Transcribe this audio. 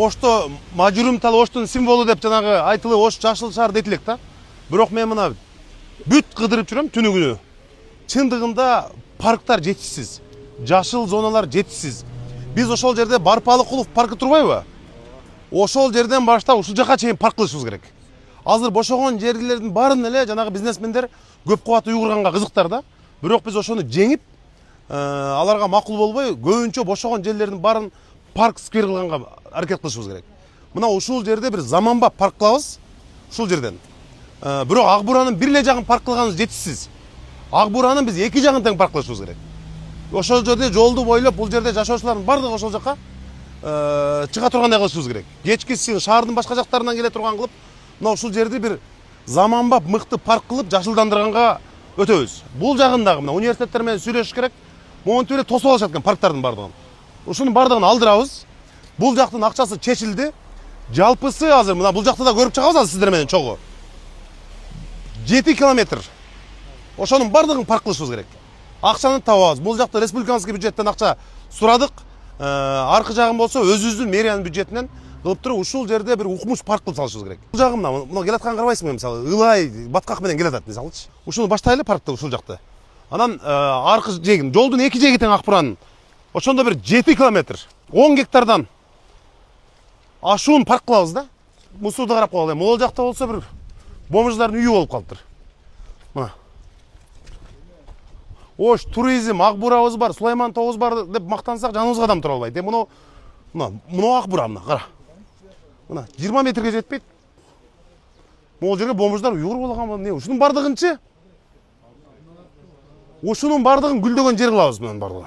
Ошто мажурумтал Оштун символу деп жанагы айтылып Ош жашыл шаар дейт элек да. Бирок мен мына бүт кыдырып жүрөм түнү күнү. Чындыгында парктар жетишсиз, жашыл зоналар жетишсиз. Биз ошол жерде Барпалыкулов паркы турбайбы? Ошол жерден баштап ушул жака чейин парк кылышыбыз керек. Азыр бошогон жерлердин баарын эле жанагы бизнесмендер көп кабаттуу үй курганга кызыктар да. Бирок биз ошону жеңип, аларга макул болбой, көбүнчө бошогон жерлердин баарын парк сквер кылганга аракет кылышыбыз керек. Мына ушул жерде бир заманбап парк кылабыз. Ушул жерден. Бирок Ак Буранын бир эле жагын парк кылганыбыз жетишсиз. Ак Буранын биз эки жагын тең парк кылышыбыз керек. Ошол жерде жолду бойлоп бул жерде жашоочулардын бардыгы ошол жака чыга тургандай кылышыбыз керек. Кечкиси шаардын башка жактарынан келе турган кылып, мына ушул жерди бир заманбап мыкты парк кылып жашылдандырганга өтөбүз. Бул жагындагы мына университеттер менен сүйлөшүш керек. Монтип эле тосуп алышат экен парктардын бардыгын. Ушунун бардыгын алдырабыз. Бул жактын акчасы чечилди. Жалпысы азыр мына бул жакта да көрүп чыгабыз азыр сиздер менен чогуу. 7 километр. Ошонун бардыгын парк кылышыбыз керек. Акчаны табабыз. Бул жакта республиканский бюджеттен акча сурадык. Аркы жагын болсо өзүбүздүн мэриянын бюджетинен кылып туруп ушул жерде бир укмуш парк кылып салышыбыз керек. Бул жагы мына келатканын карабайсыңбы мисалы, ылай баткак менен келатат мисалычы. Ушуну баштайлы паркты ушул жакта. Анан аркы жегин, жолдун эки жеги тең Ак Буранын. Ошондо бир 7 километр, 10 гектардан ашуун парк кылабыз да. Мусуурду карап коелу. Могул жакта болсо бир бомждардын үйү болуп калыптыр. Мына. Ош туризм, Ак Бурабыз бар, Сулайман тообуз бар деп мактансак жаныбызга адам тура албайт. Мына Ак Бура мына кара. Мына 20 метрге жетпейт. Могул жерге бомждар үй куруп алганбы, эмне? Ушунун бардыгынчы? Ушунун бардыгын гүлдөгөн жер кылабыз менен бардыгы.